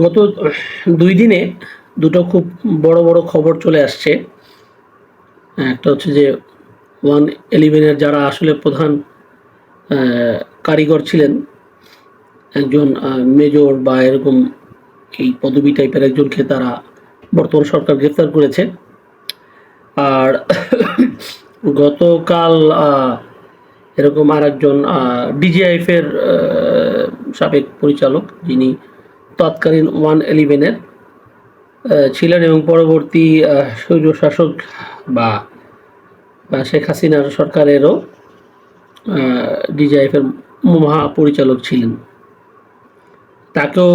গত ২ দিনে দুটো খুব বড়, বড় খবর চলে আসছে। একটা হচ্ছে যে 111 এর যারা আসলে প্রধান অ্যা কারিগর ছিলেন, একজন মেজর বা এরকম এই পদবি টাইপের একজনকে তারা বর্তমান সরকার গ্রেফতার করেছে। আর গতকাল এরকম আরেকজন ডিজিআইএফ এর সাবেক পরিচালক যিনি তৎকালীন 111 এর ছিলেন এবং পরবর্তী স্বৈরশাসক বা শেখ হাসিনার সরকারেরও ডিজিআইএফ এর মহাপরিচালক ছিলেন। তাকেও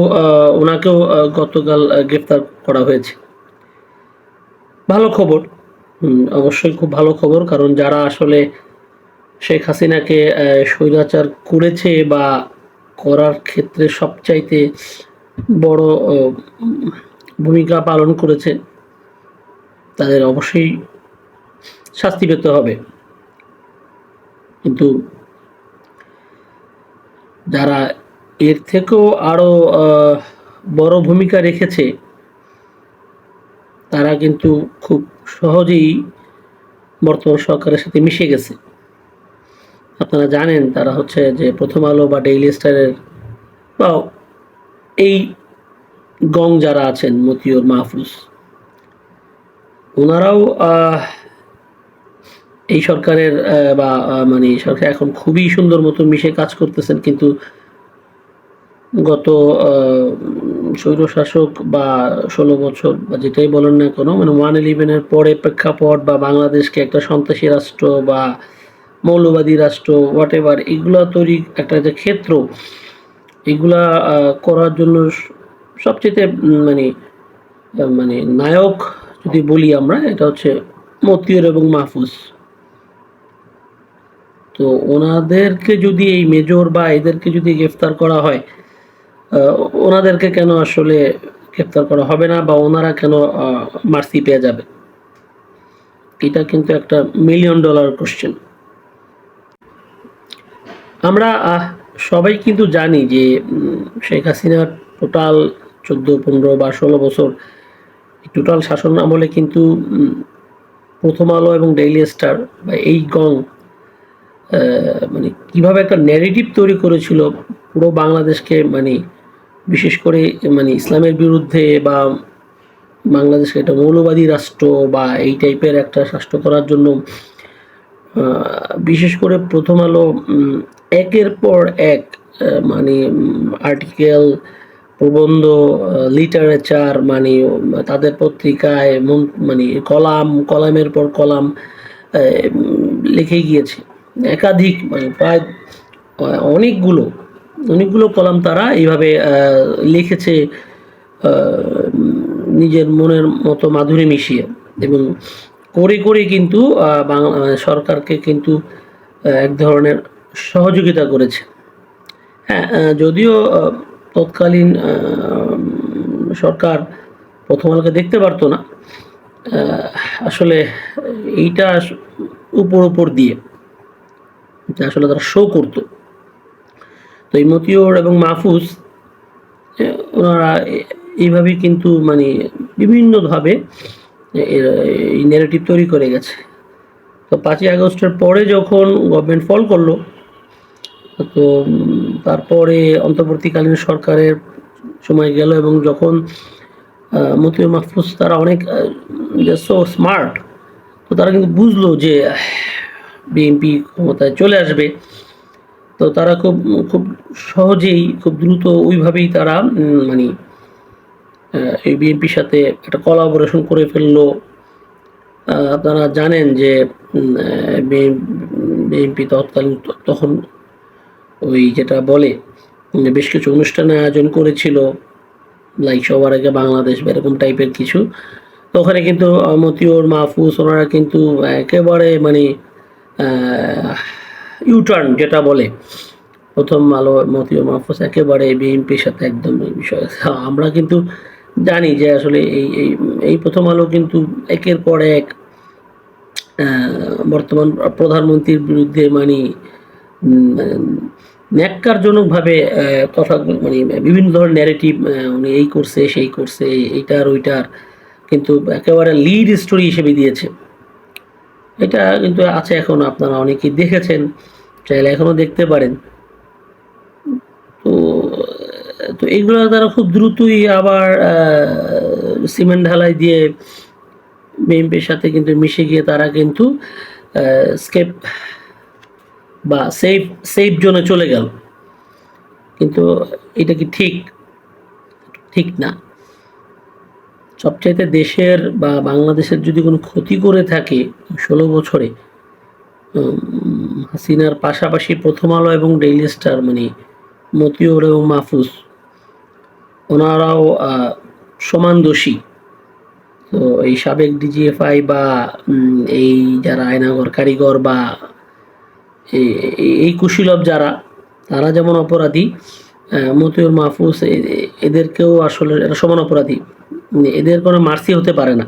ওনাকেও গতকাল গ্রেফতার করা হয়েছে। ভালো খবর। অবশ্যই খুব ভালো খবর। কারণ যারা আসলে শেখ হাসিনাকে স্বৈরাচার করেছে বা করার ক্ষেত্রে সবচাইতে বড় ভূমিকা পালন করেছে, তাদের অবশ্যই শাস্তি পেতে হবে। কিন্তু যারা এর থেকেও আরো বড় ভূমিকা রেখেছে, তারা কিন্তু খুব সহজেই বর্তমান সরকারের সাথে মিশে গেছে। আপনারা জানেন তারা হচ্ছে যে প্রথম আলো বা ডেইলি স্টারের বা এই গং যারা আছেন মতিউর মাহফুজ, ওনারাও এই সরকারের বা মানে সরকার এখন খুবই সুন্দর মতো মিশে কাজ করতেছেন। কিন্তু গত স্বৈরশাসক বা ১৬ বছর বা যেটাই বলেন না কেন, মানে 111 এর পরে প্রেক্ষাপট বা বাংলাদেশকে একটা সন্ত্রাসী রাষ্ট্র বা মৌলবাদী রাষ্ট্র হোয়াটএভার এগুলা তৈরি একটা যে ক্ষেত্র, এগুলা করার জন্য সবচাইতে মানে মানে নায়ক যদি বলি আমরা, এটা হচ্ছে মতিউর এবং মাহফুজ। তো ওনাদেরকে যদি এই মেজর বা এদেরকে যদি গ্রেফতার করা হয়, ওনাদেরকে কেন আসলে গ্রেফতার করা হবে না বা ওনারা কেন মার্সি পেয়ে যাবে? এটা কিন্তু একটা মিলিয়ন ডলার কোশ্চেন। আমরা সবাই কিন্তু জানি যে শেখ হাসিনার টোটাল ১৪, ১৫ বা ১৬ বছর টোটাল শাসন আমলে কিন্তু প্রথম আলো এবং ডেইলি স্টার বা এই গং মানে কিভাবে একটা ন্যারেটিভ তৈরি করেছিল পুরো বাংলাদেশকে, মানে বিশেষ করে মানে ইসলামের বিরুদ্ধে বা বাংলাদেশকে একটা মৌলবাদী রাষ্ট্র বা এই টাইপের একটা রাষ্ট্র করার জন্য বিশেষ করে প্রথম আলো একের পর এক মানে আর্টিকেল, প্রবন্ধ, লিটারেচার, মানে তাদের পত্রিকায় মানে কলামের পর কলাম লিখে গিয়েছে। একাধিক মানে প্রায় অনেকগুলো অনেকগুলো কলাম তারা এইভাবে লিখেছে নিজের মনের মতো মাধুরী মিশিয়ে, এবং করে কিন্তু সরকারকে কিন্তু এক ধরনের সহযোগিতা করেছে। হ্যাঁ, যদিও তৎকালীন সরকার প্রথম আলোকে দেখতে পারতো না। আসলে এইটা উপর দিয়ে আসলে তারা শো করতো। তো এই মতিউর এবং মাহফুজ ওনারা এইভাবেই কিন্তু মানে বিভিন্নভাবে এই ন্যারেটিভ তৈরি করে গেছে। তো ৫ই আগস্টের পরে যখন গভর্নমেন্ট ফল করলো, তো তারপরে অন্তর্বর্তীকালীন সরকারের সময় গেল এবং যখন মতিউর মাহফুজ তারা অনেক সো স্মার্ট, তো তারা কিন্তু বুঝলো যে বিএনপি ক্ষমতায় চলে আসবে। তো তারা খুব খুব সহজেই খুব দ্রুত ওইভাবেই তারা মানে এই বিএনপির সাথে একটা কোলাবোরেশন করে ফেললো। আপনারা জানেন যে বিএনপি তৎকালীন তখন ওই যেটা বলে যে বেশ কিছু অনুষ্ঠানের আয়োজন করেছিল, লাইক সবার আগে বাংলাদেশ বা এরকম টাইপের কিছু। তো ওখানে কিন্তু মতিউর মাহফুজ ওনারা কিন্তু একেবারে মানে ইউটার্ন যেটা বলে, প্রথম আলো মতিউর মাহফুজ একেবারে বিএনপির সাথে একদম এই বিষয়ে। আমরা কিন্তু জানি যে আসলে এই প্রথম আলো কিন্তু একের পর এক বর্তমান প্রধানমন্ত্রীর বিরুদ্ধে মানে ন্যাক্কারজনকভাবে কথা মানে বিভিন্ন ধরনের ন্যারেটিভ, উনি এই করছে, সেই করছে, এইটার ওইটার কিন্তু একেবারে লিড স্টোরি হিসেবে দিয়েছে। এটা কিন্তু আছে এখনো, আপনারা অনেকেই দেখেছেন, চাইলে এখনো দেখতে পারেন। তো তো এইগুলো তারা খুব দ্রুতই আবার সিমেন্ট ঢালাই দিয়ে বিএনপির সাথে কিন্তু মিশে গিয়ে তারা কিন্তু স্কেপ বা সেফ জোনে চলে গেল। কিন্তু এটা কি ঠিক? ঠিক না। সবচাইতে দেশের বা বাংলাদেশের যদি কোনো ক্ষতি করে থাকে ১৬ বছরে, হাসিনার পাশাপাশি প্রথম আলো এবং ডেইলি স্টার মানে মতিউর এবং মাহফুজ ওনারাও সমান দোষী। তো এই সাবেক ডিজিএফআই বা এই যারা আয়নাঘর কারিগর বা এই কুশীলব যারা, তারা যেমন অপরাধী, মতিউর মাহফুজ এদেরকেও আসলে এরা সমান অপরাধী। এদের কোনো মার্সি হতে পারে না।